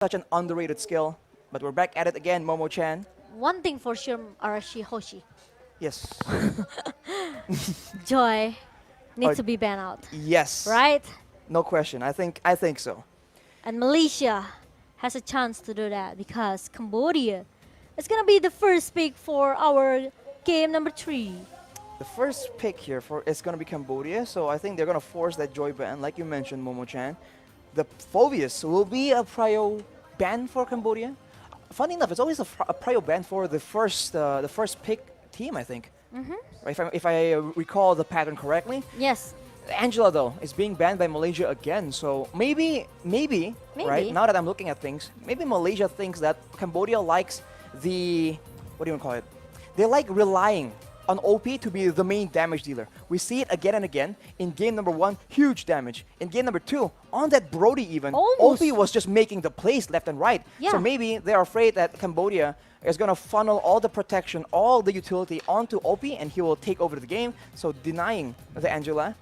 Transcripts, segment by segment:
such an underrated skill. But we're back at it again, Momo-chan. One thing for sure, Arashi Hoshi, Yes. Joy Oh, needs to be banned out, yes. right? No question. I think so. And Malaysia has a chance to do that because Cambodia is gonna be the first pick for our game number 3. The first pick here for is gonna be Cambodia, so I think they're gonna force that joy ban, like you mentioned, Momo-chan. The Phobius will be a prio ban for Cambodia. Funny enough, it's always a prio ban for the first pick team, I think. Right, if I recall the pattern correctly. Yes, Angela though is being banned by Malaysia again, so maybe, right now that I'm looking at things, maybe Malaysia thinks that Cambodia likes the what do you want to call it? They like relying on OP to be the main damage dealer. We see it again and again. In game number 1, huge damage. In game number 2, on that Brody even, Almost. OP was just making the plays left and right. Yeah. So maybe they're afraid that Cambodia is going to funnel all the protection, all the utility onto OP and he will take over the game, so denying the Angela.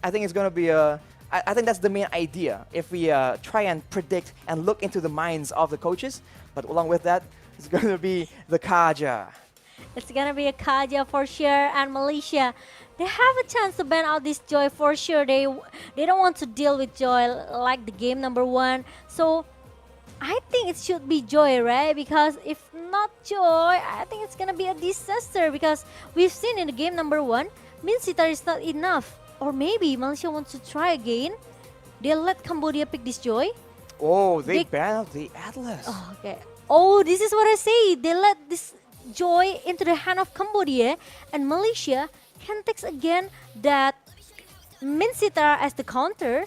I think it's going to be a... I think that's the main idea if we try and predict and look into the minds of the coaches. But along with that, it's going to be the Kaja. it's gonna be a Kaja for sure, and Malaysia, they have a chance to ban out this Joy for sure. They don't want to deal with Joy like the game number 1. So I think it should be Joy, right? Because if not Joy, I think it's gonna be a disaster because we've seen in the game number 1, Min Sitar is not enough. Or maybe Malaysia wants to try again. They'll let Cambodia pick this Joy. Oh, they They- banned out the Atlas. Oh, okay. Oh, this is what I say. They let this Joy into the hand of Cambodia, and Malaysia can take again that Min Sitar as the counter.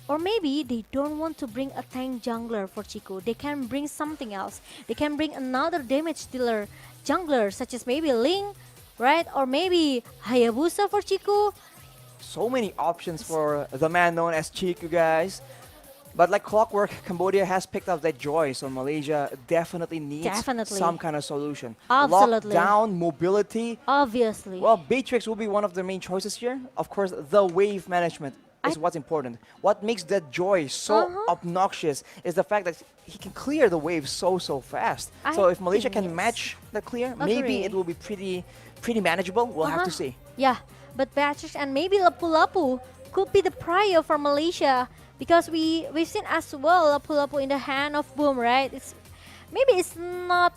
Or maybe they don't want to bring a tank jungler for Chico. They can bring something else. They can bring another damage dealer jungler, such as maybe Ling, right? Or maybe Hayabusa for Chico. So many options for the man known as Chiku, guys. But like clockwork, Cambodia has picked up that joy, so Malaysia definitely needs Definitely. some kind of solution. Absolutely. Lockdown, mobility. Obviously. Well, Beatrix will be one of the main choices here. Of course, the wave management is what's important. What makes that joy so obnoxious is the fact that he can clear the wave so fast. So I if Malaysia think can yes. match that clear, Agree. maybe it will be pretty manageable. We'll have to see. Yeah, but Beatrix and maybe Lapu-Lapu could be the prior for Malaysia because we've seen as well Lapu-Lapu in the hand of Boom, right? It's not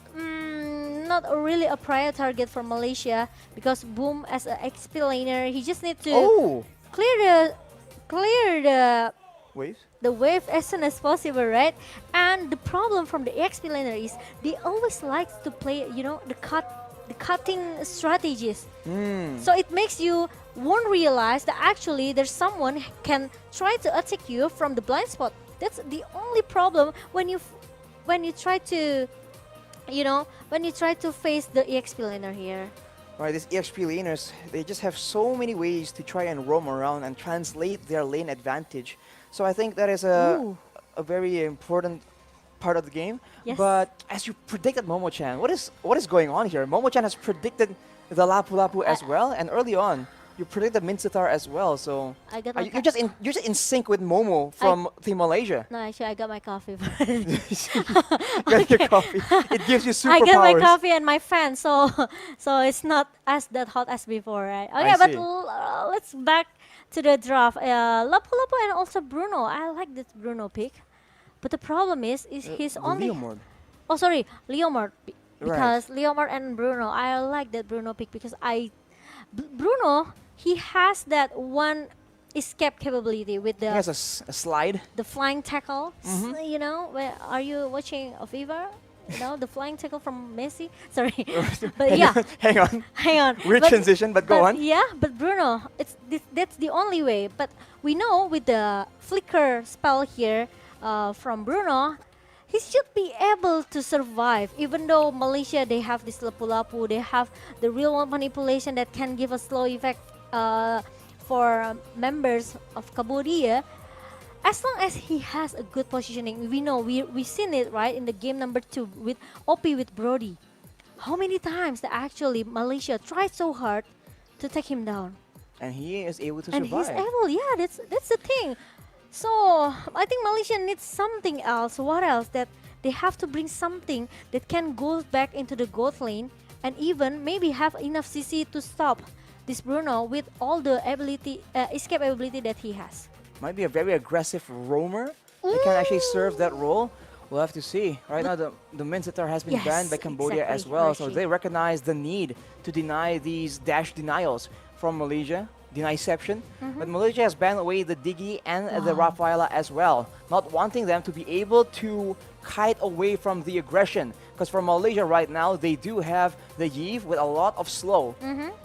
really a prior target for Malaysia because Boom as an XP laner, he just need to Oh, clear the wave. the wave as soon as possible, right? And the problem from the XP laner is they always like to play, the cutting strategies. So it makes you won't realize that actually there's someone can try to attack you from the blind spot. That's the only problem when you try to face the EXP laner here. Right, these EXP laners, they just have so many ways to try and roam around and translate their lane advantage. So I think that is Ooh. a very important part of the game. Yes. But as you predicted, Momo-chan, what is going on here? Momo-chan has predicted the Lapu-Lapu as well, and early on, you predicted Min Sitar as well. So I got are my you're just in sync with Momo from Team Malaysia. No, actually, I got my coffee. Get your coffee. It gives you superpowers. I got my coffee and my fan, so it's not as that hot as before, right? Okay, but see. let's back to the draft. Lapu-Lapu and also Bruno. I like this Bruno pick, but the problem is he's The only. Leomord. Oh, sorry, Leomord. Right. Because Leomord and Bruno, I like that Bruno pick because Bruno, he has that one escape capability with He has a slide. the flying tackle. Are you watching FIFA? The flying tackle from Messi. Sorry, but yeah, Hang on. hang on. Weird transition, but go on. Yeah, but Bruno, that's the only way. But we know with the flicker spell here from Bruno, he should be able to survive. Even though Malaysia, they have this Lapu-Lapu, they have the real one manipulation that can give a slow effect for members of Cambodia. As long as he has a good positioning, we know we've seen it right in the game number 2 with OP with Brody. How many times that actually Malaysia tried so hard to take him down, And he is able to and survive. he's able. Yeah, that's the thing. So I think Malaysia needs something else. What else that they have to bring something that can go back into the gold lane and even maybe have enough CC to stop this Bruno with all the ability, escape ability that he has. Might be a very aggressive roamer that can actually serve that role. We'll have to see. Right now, the Mincetar has been banned by Cambodia as well, so they recognize the need to deny these dash denials from Malaysia, deniception. But Malaysia has banned away the Diggy and the Rafaela as well, not wanting them to be able to kite away from the aggression. Because for Malaysia right now, they do have the Yves with a lot of slow.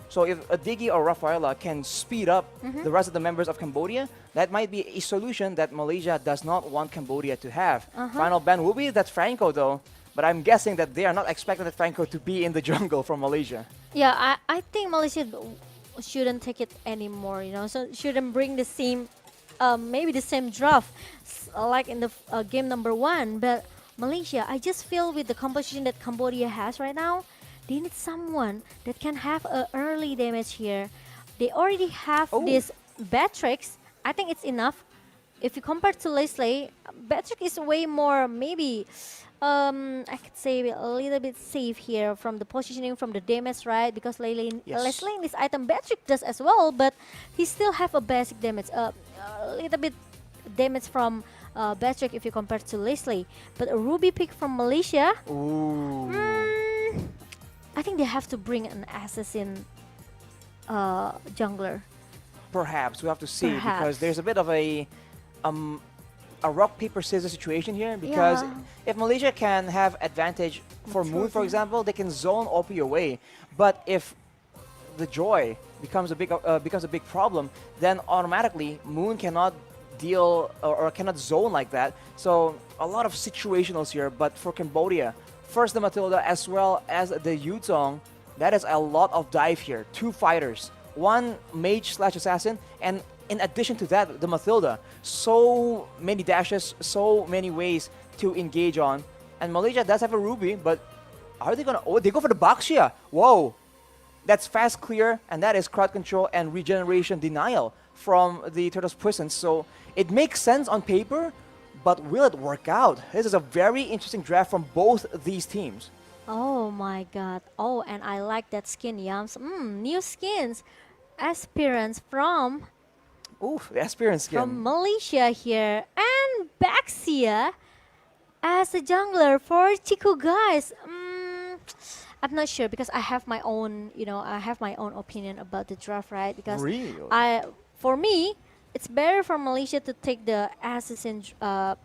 So if a Diggy or Rafaela can speed up the rest of the members of Cambodia, that might be a solution that Malaysia does not want Cambodia to have. Final ban will be that Franco though, but I'm guessing that they are not expecting that Franco to be in the jungle from Malaysia. Yeah, I think Malaysia shouldn't take it anymore, so shouldn't bring the same, maybe the same draft like in the game number 1. But Malaysia, I just feel with the composition that Cambodia has right now, they need someone that can have a early damage here. They already have this Batrix. I think it's enough. If you compare to Leslie, Batrix is way more maybe I could say a little bit safe here from the positioning, from the damage, right? Because Leslie in this item Batrix does as well, but he still have a basic damage, a little bit damage from Batrix if you compare to Leslie. But a Ruby pick from Malaysia, I think they have to bring an assassin jungler. Perhaps we have to see because there's a bit of a rock paper scissors situation here. Because if Malaysia can have advantage for Moon, for example, they can zone OP away. But if the Joy becomes a big problem, then automatically Moon cannot deal or cannot zone like that. So a lot of situationals here. But for Cambodia, first the Matilda as well as the Yutong, that is a lot of dive here. 2 fighters, 1 mage/assassin, and in addition to that, the Matilda. So many dashes, so many ways to engage on. And Malaysia does have a Ruby, but are they gonna... Oh, they go for the Baxia. Whoa. That's fast clear, and that is crowd control and regeneration denial from the Turtles Puissance. So it makes sense on paper, but will it work out? This is a very interesting draft from both these teams. Oh my god. Oh, and I like that skin, Yams. New skins. Aspirants from... Oof, the Aspirant skin. From Malaysia here. And Baxia as a jungler for Chiku, guys. I'm not sure because I have my own, I have my own opinion about the draft, right? Because for me, it's better for Malaysia to take the assassin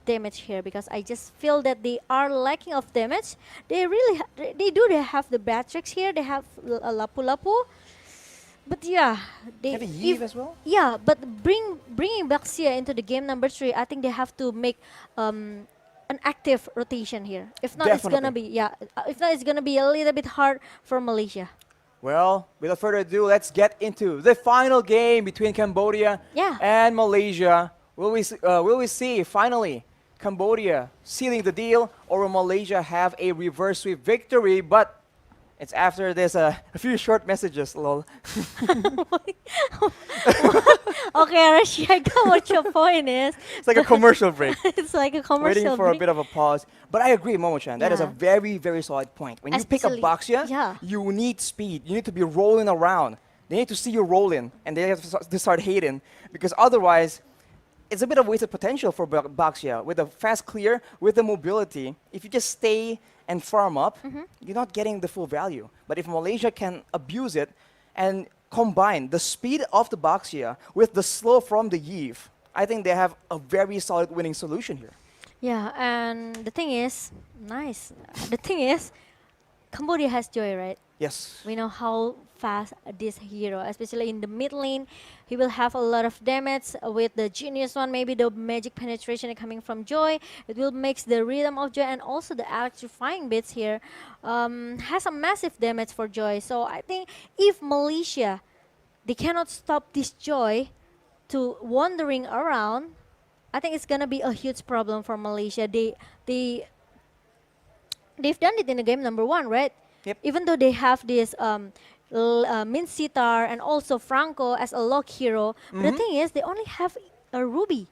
damage here because I just feel that they are lacking of damage. They really, they have the Batrix here. They have a Lapu-Lapu. But yeah, they have a Yves as well. Yeah, but bringing Baxia into the game number 3, I think they have to make an active rotation here. If not, it's gonna be If not, it's gonna be a little bit hard for Malaysia. Well, without further ado, let's get into the final game between Cambodia and Malaysia. Will we see finally Cambodia sealing the deal, or will Malaysia have a reverse sweep victory? But it's after this a few short messages, lol. Okay, Rashi, I got what your point is. It's like a commercial break. It's like a commercial Waiting for break. a bit of a pause. But I agree, Momo-chan. That is a very, very solid point. When you pick up Baxia, you need speed. You need to be rolling around. They need to see you rolling, and they have to start hating. Because otherwise, it's a bit of wasted potential for Baxia. With the fast clear, with the mobility, if you just stay and farm up, you're not getting the full value. But if Malaysia can abuse it and combine the speed of the Baxia with the slow from the Yves, I think they have a very solid winning solution here. Yeah, and the thing is, the thing is, Cambodia has Joy, right? Yes. We know how fast this hero, especially in the mid lane, he will have a lot of damage with the genius one, maybe the magic penetration coming from Joy. It will mix the rhythm of Joy and also the electrifying bits here. Has a massive damage for Joy. So I think if Malaysia, they cannot stop this Joy to wandering around, I think it's gonna be a huge problem for Malaysia. They've done it in the game number 1, right? Yep. Even though they have this Mincetar and also Franco as a lock hero, but the thing is, they only have a Ruby.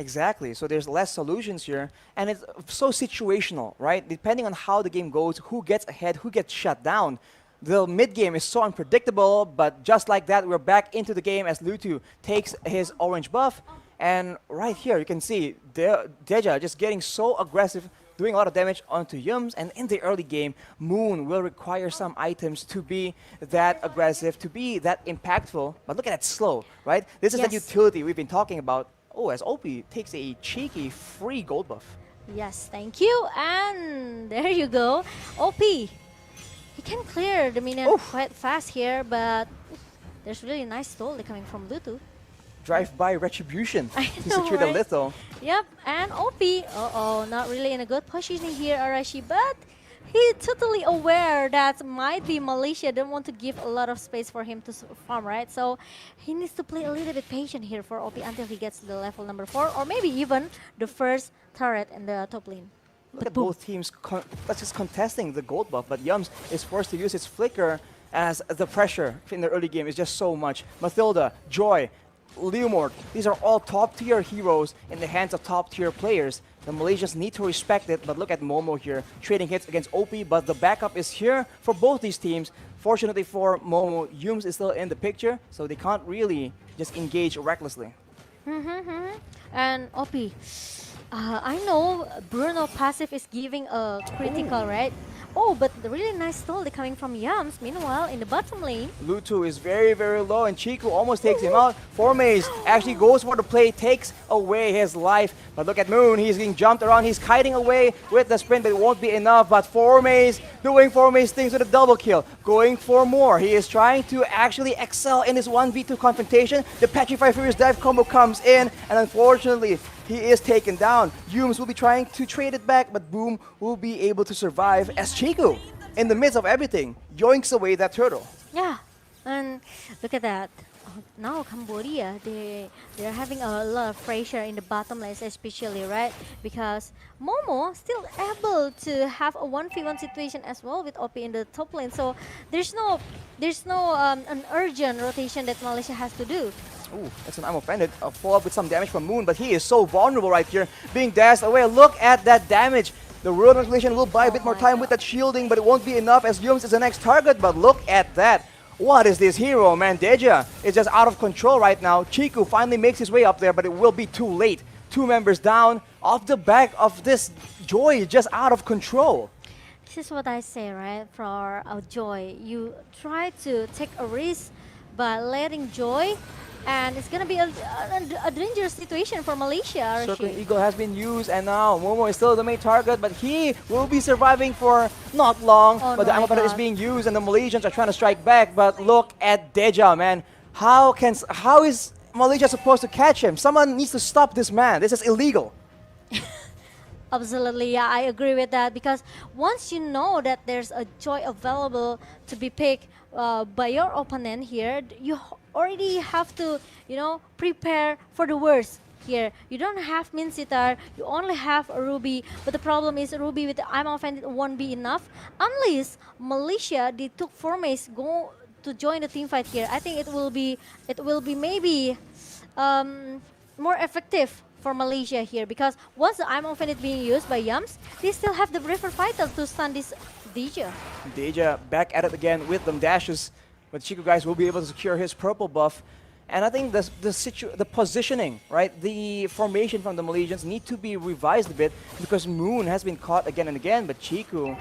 Exactly. So there's less solutions here, and it's so situational, right? Depending on how the game goes, who gets ahead, who gets shut down. The mid game is so unpredictable, but just like that, we're back into the game as Lutu takes his orange buff. And right here, you can see Deja just getting so aggressive, doing a lot of damage onto Yums. And in the early game, Moon will require some items to be that aggressive, to be that impactful. But look at that slow, right? This is the utility we've been talking about. Oh, as OP takes a cheeky free gold buff. Yes, thank you. And there you go. OP. He can clear the minion quite fast here, but there's really nice stole coming from Lutu. Drive-by retribution I to know, secure the litho. Yep, and OP. Uh-oh, not really in a good position here, Arashi, but he's totally aware that might be Malaysia don't want to give a lot of space for him to farm, right? So he needs to play a little bit patient here for OP until he gets to the level number 4, or maybe even the first turret in the top lane. Look at both teams just contesting the gold buff, but Yums is forced to use his flicker as the pressure in the early game is just so much. Mathilda, Joy, Leomord, these are all top-tier heroes in the hands of top-tier players. The Malaysians need to respect it, but look at Momo here, trading hits against OP, but the backup is here for both these teams. Fortunately for Momo, Yums is still in the picture, so they can't really just engage recklessly. And OP, I know Bruno passive is giving a critical, right? Oh, but the really nice stall coming from Yums. Meanwhile, in the bottom lane, Lutu is very, very low, and Chiku almost takes him out. Formaze actually goes for the play, takes away his life. But look at Moon, he's getting jumped around. He's kiting away with the sprint, but it won't be enough. But Formaze doing Formaze things with a double kill, going for more. He is trying to actually excel in his 1v2 confrontation. The Petrify Furious Dive combo comes in, and unfortunately, he is taken down. Yums will be trying to trade it back, but Boom will be able to survive as Chiku, in the midst of everything, yoinks away that turtle. yeah, and look at that. Now Cambodia, they're having a lot of pressure in the bottom lane, especially, right? Because Momo still able to have a 1v1 situation as well with OP in the top lane. So there's no an urgent rotation that Malaysia has to do. Ooh, that's an I'm offended. A follow-up with some damage from Moon, but he is so vulnerable right here, being dashed away. Look at that damage. The World Manipulation will buy a bit more time with that shielding, but it won't be enough as Yums is the next target. But look at that. What is this hero, man? Deja is just out of control right now. Chiku finally makes his way up there, but it will be too late. 2 members down off the back of this Joy, just out of control. This is what I say, right? For Joy, you try to take a risk by letting Joy, and it's gonna be a dangerous situation for Malaysia. Circling Eagle has been used, and now Momo is still the main target, but he will be surviving for not long. But the Amapata is being used, and the Malaysians are trying to strike back. But look at Deja, man. How is Malaysia supposed to catch him? Someone needs to stop this man. This is illegal. Absolutely, yeah, I agree with that, because once you know that there's a Joy available to be picked by your opponent here, you already have to, prepare for the worst here. You don't have Min Sitar, you only have a Ruby, but the problem is Ruby with the I'm offended won't be enough unless Malaysia, they took Formace go to join the team fight here. I think it will be maybe more effective for Malaysia here, because once the I'm offended being used by Yums, they still have the River Vital to stun this Deja. Deja back at it again with them dashes, but Chiku guys will be able to secure his purple buff. And I think the positioning, right, the formation from the Malaysians need to be revised a bit, because Moon has been caught again and again, but Chiku,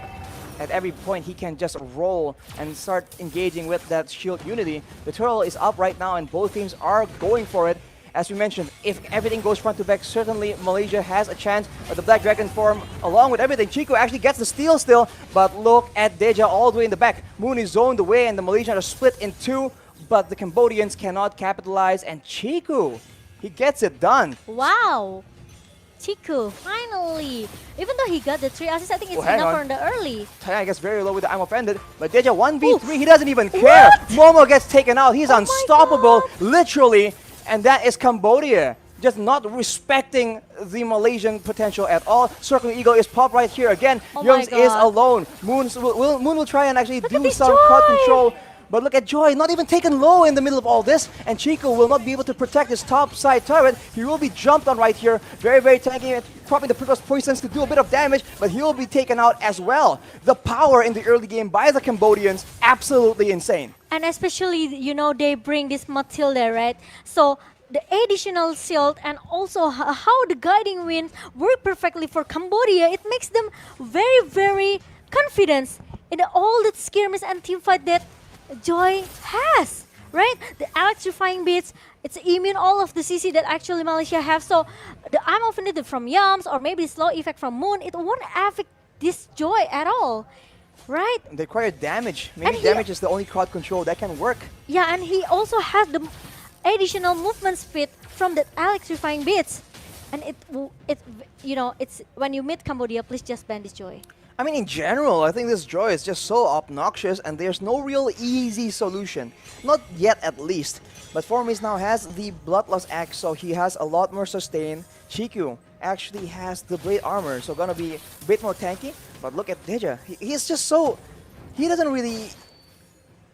at every point he can just roll and start engaging with that shield unity. The turtle is up right now, and both teams are going for it. As we mentioned, if everything goes front to back, certainly Malaysia has a chance. But the Black Dragon form, along with everything, Chiku actually gets the steal still. But look at Deja all the way in the back. Moon is zoned away, and the Malaysians are split in 2. But the Cambodians cannot capitalize, and Chiku, he gets it done. Wow! Chiku, finally! Even though he got the 3 assists, I think it's enough for the early. I guess very low with the I'm offended. But Deja 1v3, he doesn't even care. Momo gets taken out. He's unstoppable, literally. And that is Cambodia, just not respecting the Malaysian potential at all. Circling Eagle is popped right here again. Yums is alone. Moon will try and actually do some crowd control, But look at Joy, not even taken low in the middle of all this. And Chico will not be able to protect his top side turret. He will be jumped on right here. Very, very tanky, dropping the Prickle's Poisons to do a bit of damage, but he will be taken out as well. The power in the early game by the Cambodians, absolutely insane. And especially, you know, they bring this Matilda, right? So the additional shield and also how the guiding wind work perfectly for Cambodia, it makes them very, very confident in all the skirmish and teamfight that Joy has, right? The electrifying beats, it's immune all of the CC that actually Malaysia have. So the arm affinity from Yams or maybe slow effect from Moon, it won't affect this Joy at all, right? They require damage. Maybe damage is the only crowd control that can work. Yeah, and he also has the additional movement speed from the electrifying beats. And it's when you meet Cambodia, please just ban this Joy. I mean, in general, I think this Joy is just so obnoxious and there's no real easy solution. Not yet, at least. But Formis now has the Bloodlust Axe, so he has a lot more sustain. Chiku actually has the Blade Armor, so gonna be a bit more tanky. But look at Deja. He's just so... He doesn't really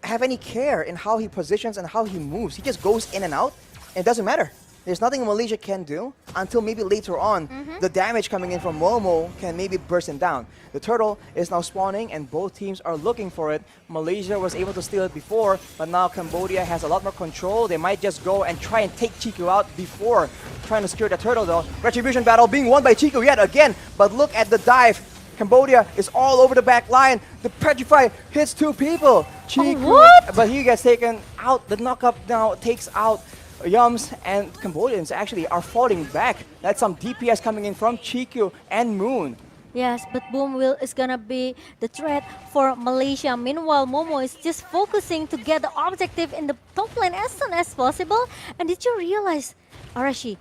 have any care in how he positions and how he moves. He just goes in and out, and it doesn't matter. There's nothing Malaysia can do until maybe later on the damage coming in from Momo can maybe burst him down. The turtle is now spawning and both teams are looking for it. Malaysia was able to steal it before, but now Cambodia has a lot more control. They might just go and try and take Chiku out before trying to secure the turtle though. Retribution battle being won by Chiku yet again, but look at the dive. Cambodia is all over the back line. The Petrify hits two people. Chiku, but he gets taken out. The knockup now takes out Yums, and Cambodians actually are falling back. That's some DPS coming in from Chiku and Moon. Yes, but Boom is gonna be the threat for Malaysia. Meanwhile, Momo is just focusing to get the objective in the top lane as soon as possible. And did you realize, Arashi,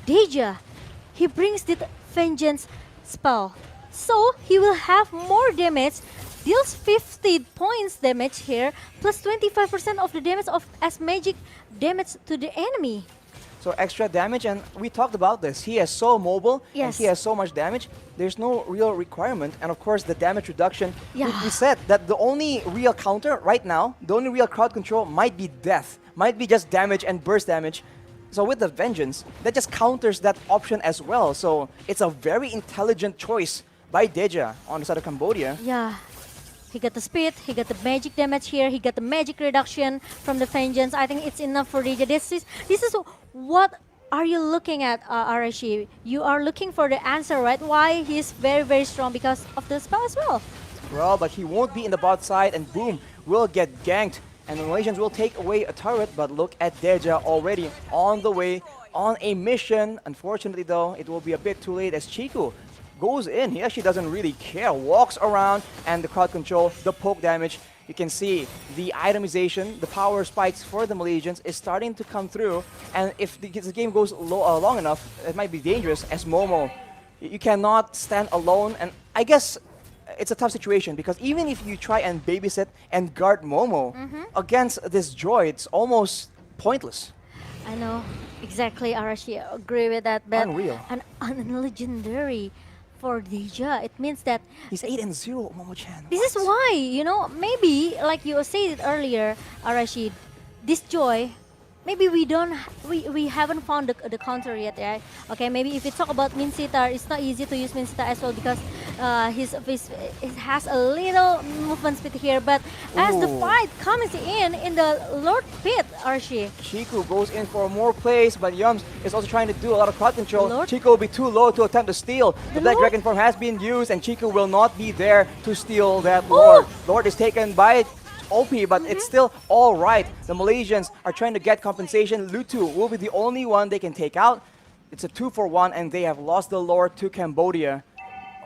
Deja, he brings the Vengeance spell. So he will have more damage, deals 50 points damage here, plus 25% of the damage as magic damage to the enemy. So extra damage, and we talked about this. He is so mobile, and he has so much damage. There's no real requirement, and of course the damage reduction. We said that the only real counter right now, the only real crowd control might be death, might be just damage and burst damage. So with the Vengeance, that just counters that option as well. So it's a very intelligent choice by Deja on the side of Cambodia. Yeah. He got the speed, he got the magic damage here, he got the magic reduction from the Vengeance. I think it's enough for Deja. This is what are you looking at, Arashi? You are looking for the answer, right? Why he's very, very strong because of the spell as well. Well, but he won't be in the bot side, and Boom will get ganked. And the Malaysians will take away a turret, but look at Deja already on the way on a mission. Unfortunately, though, it will be a bit too late as Chiku goes in. He actually doesn't really care, walks around, and the crowd control, the poke damage. You can see the itemization, the power spikes for the Malaysians is starting to come through. And if the game goes long enough, it might be dangerous as Momo. You cannot stand alone, and I guess it's a tough situation because even if you try and babysit and guard Momo against this Joy, it's almost pointless. I know, exactly, Arashi, I agree with that. But Unreal. An legendary for Deja, it means that he's 8-0, Momo-chan. This is why, you know, maybe like you said earlier, Arashi, this Joy, maybe we haven't found the counter yet, right? Okay, maybe if we talk about Minsita, it's not easy to use Minsita as well because it has a little movement speed here. But as the fight comes in the Lord Pit, Archie, Chiku goes in for more plays, but Yums is also trying to do a lot of crowd control. Chiku will be too low to attempt to steal. The Black Dragon form has been used, and Chiku will not be there to steal that Lord. Lord is taken by OP, but it's still all right. The Malaysians are trying to get compensation. Lutu will be the only one they can take out. It's a 2-for-1, and they have lost the Lord to Cambodia.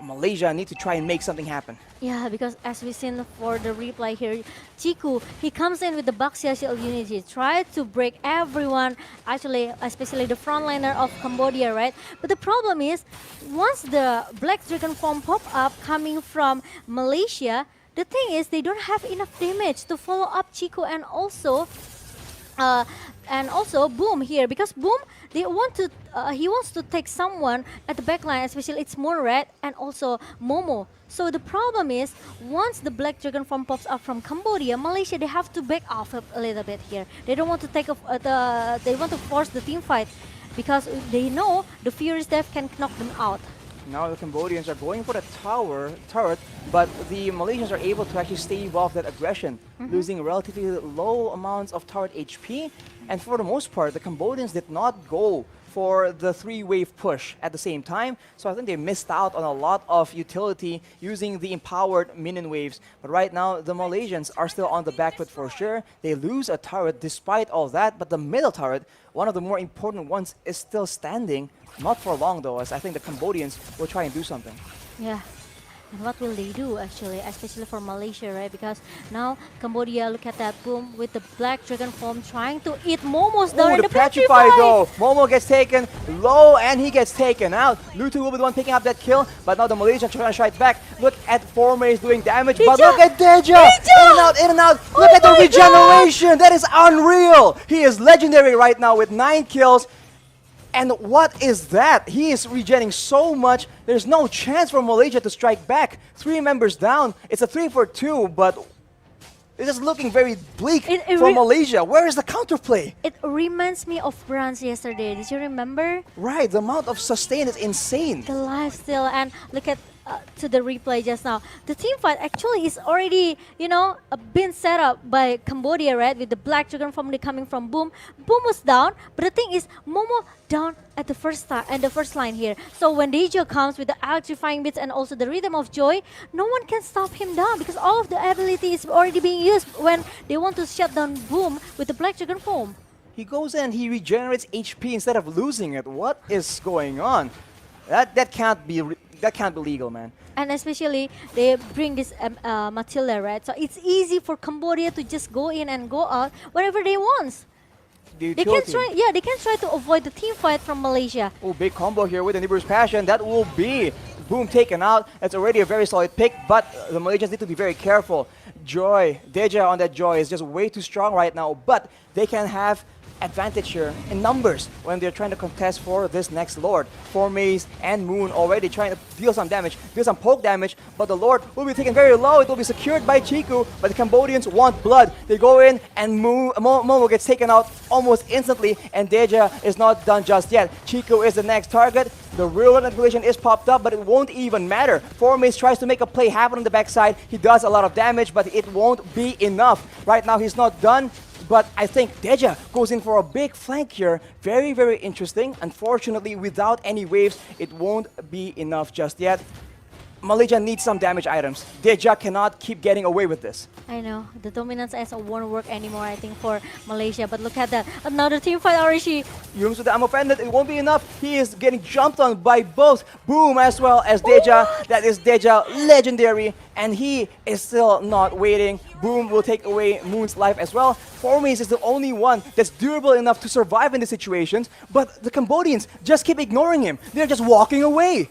Malaysia need to try and make something happen. Yeah, because as we've seen for the replay here, Chiku, he comes in with the Baxia Shield unity, try to break everyone, actually, especially the frontliner of Cambodia, right? But the problem is, once the Black Dragon form pop up coming from Malaysia, the thing is they don't have enough damage to follow up Chiku, and also And also Boom here, because Boom, they want to he wants to take someone at the back line, especially it's Moon Red and also Momo. So the problem is, once the Black Dragon form pops up from Cambodia, Malaysia, they have to back off a little bit here. They don't want to take off they want to force the team fight because they know the Furious Death can knock them out. Now the Cambodians are going for the turret, but the Malaysians are able to actually stave off that aggression, losing relatively low amounts of turret HP. And for the most part, the Cambodians did not go for the 3-wave push at the same time. So I think they missed out on a lot of utility using the empowered minion waves. But right now, the Malaysians are still on the back foot for sure. They lose a turret despite all that, but the middle turret, one of the more important ones, is still standing. Not for long though, as I think the Cambodians will try and do something. Yeah. And what will they do actually, especially for Malaysia, right? Because now Cambodia, look at that Boom with the Black Dragon form trying to eat Momos down in the Petrify though. Momo gets taken low and he gets taken out. Lutu will be the one picking up that kill, but now the Malaysians trying to strike back. Look at Formays doing damage, but look at Deja! In and out! Look at the regeneration! That is unreal! He is legendary right now with 9 kills. And what is that? He is regenerating so much. There's no chance for Malaysia to strike back. 3 members down. It's a 3 for 2, but it's just looking very bleak for Malaysia. Where is the counterplay? It reminds me of Bronze yesterday. Did you remember? Right, the amount of sustain is insane. The lifesteal, and look at to the replay just now. The team fight actually is already, been set up by Cambodia, right? With the Black Dragon form coming from Boom. Boom was down, but the thing is, Momo down at the first line here. So when Deja comes with the electrifying bits and also the rhythm of joy, no one can stop him down because all of the ability is already being used when they want to shut down Boom with the Black Dragon form. He goes in, he regenerates HP instead of losing it. What is going on? That can't be legal, man. And especially they bring this Matilda, right? So it's easy for Cambodia to just go in and go out whenever they want. They can try to avoid the team fight from Malaysia. Oh, big combo here with the Nibiru's Passion. That will be Boom taken out. That's already a very solid pick, but the Malaysians need to be very careful. Joy, Deja on that Joy is just way too strong right now, but they can have advantage here in numbers when they're trying to contest for this next Lord. Formays and Moon already trying to deal some damage, deal some poke damage, but the Lord will be taken very low. It will be secured by Chiku, but the Cambodians want blood. They go in and Momo gets taken out almost instantly, and Deja is not done just yet. Chiku is the next target. The real manipulation is popped up, but it won't even matter. Formays tries to make a play happen on the backside. He does a lot of damage, but it won't be enough. Right now, he's not done. But I think Deja goes in for a big flank here. Very, very interesting. Unfortunately, without any waves, it won't be enough just yet. Malaysia needs some damage items. Deja cannot keep getting away with this. I know. The dominance as won't work anymore, I think, for Malaysia. But look at that. Another team fight, Arishi. Yungs with the ammo pendant. It won't be enough. He is getting jumped on by both Boom as well as Deja. That is Deja, legendary. And he is still not waiting. Boom will take away Moon's life as well. Formays is the only one that's durable enough to survive in these situations. But the Cambodians just keep ignoring him. They're just walking away.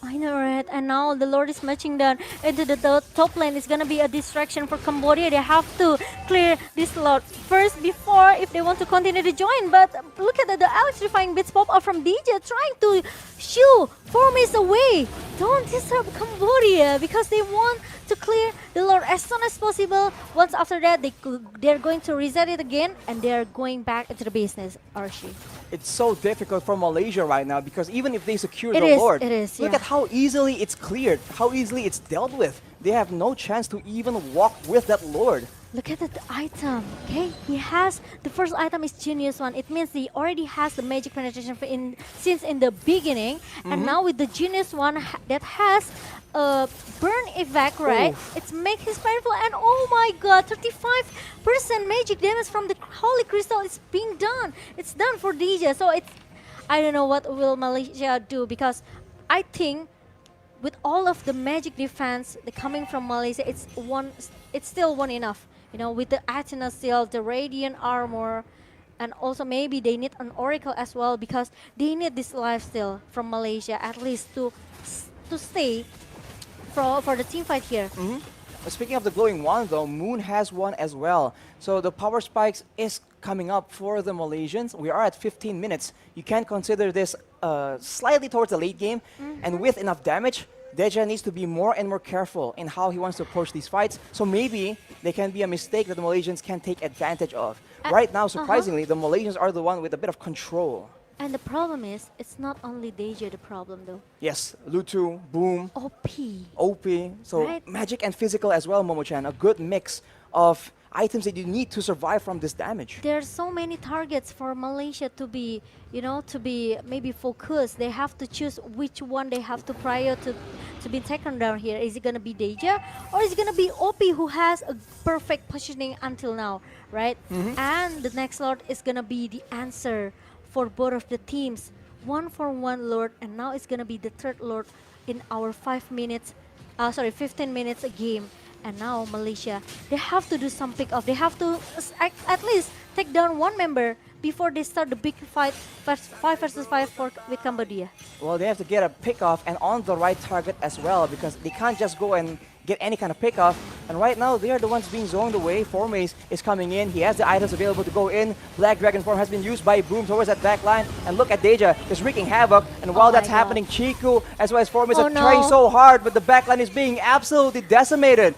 I know, right? And now the Lord is matching down into the top lane. It's gonna be a distraction for Cambodia. They have to clear this Lord first before if they want to continue to join. But look at the electrifying bits pop up from DJ trying to shoo Formays away. Don't disturb Cambodia because they want to clear the Lord as soon as possible. Once after that, they're going to reset it again and they're going back into the business, Archie. It's so difficult for Malaysia right now because even if they secure the Lord, look at how easily it's cleared, how easily it's dealt with. They have no chance to even walk with that Lord. Look at the item, okay? He has, the first item is Genius one. It means he already has the magic penetration since in the beginning. And now with the Genius one that has burn effect, right? It's make his powerful, and oh my god, 35% magic damage from the Holy Crystal is being done. It's done for DJ. So it's, I don't know what will Malaysia do because I think with all of the magic defense coming from Malaysia, it's still one enough. You know, with the Athena Seal, the Radiant Armor, and also maybe they need an Oracle as well because they need this lifesteal from Malaysia at least to stay for the team fight here. Speaking of the glowing wand though, Moon has one as well. So the power spikes is coming up for the Malaysians. We are at 15 minutes. You can consider this slightly towards the late game. And with enough damage, Deja needs to be more and more careful in how he wants to approach these fights. So maybe they can be a mistake that the Malaysians can take advantage of. Right now, surprisingly, the Malaysians are the one with a bit of control. And the problem is, it's not only Deja the problem though. Yes, Lutu, Boom, OP. OP. So Right. magic and physical as well, Momo-chan. A good mix of items that you need to survive from this damage. There are so many targets for Malaysia to be, to be maybe focused. They have to choose which one they have to prior to be taken down here. Is it gonna be Deja or is it gonna be OP who has a perfect positioning until now, right? And the next Lord is gonna be the answer for both of the teams. 1-for-1 Lord, and now it's gonna be the third Lord in our 15 minutes a game. And now Malaysia, they have to do some pick off. They have to at least take down one member before they start the big fight, 5 versus 5 with Cambodia. Well, they have to get a pick off and on the right target as well, because they can't just go and get any kind of pick off. And right now, they are the ones being zoned away. Formace is coming in. He has the items available to go in. Black Dragon form has been used by Boom towards that back line. And look at Deja, just wreaking havoc. And while that's happening, Chiku as well as Formace are trying so hard, but the back line is being absolutely decimated.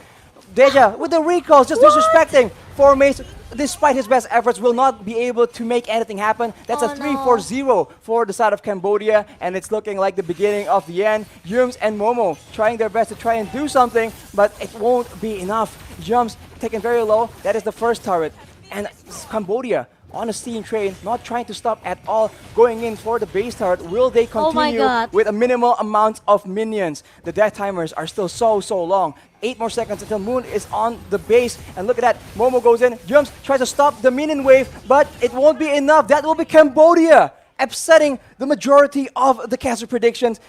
Deja, with the recalls, just disrespecting Formace, despite his best efforts, will not be able to make anything happen. That's a 3-4-0 for the side of Cambodia, and it's looking like the beginning of the end. Yums and Momo trying their best to try and do something, but it won't be enough. Yums taken very low. That is the first turret. And Cambodia on a steam train, not trying to stop at all, going in for the base turret. Will they continue with a minimal amount of minions? The death timers are still so long. 8 more seconds until Moon is on the base. And look at that, Momo goes in, jumps, tries to stop the minion wave, but it won't be enough. That will be Cambodia, upsetting the majority of the caster predictions.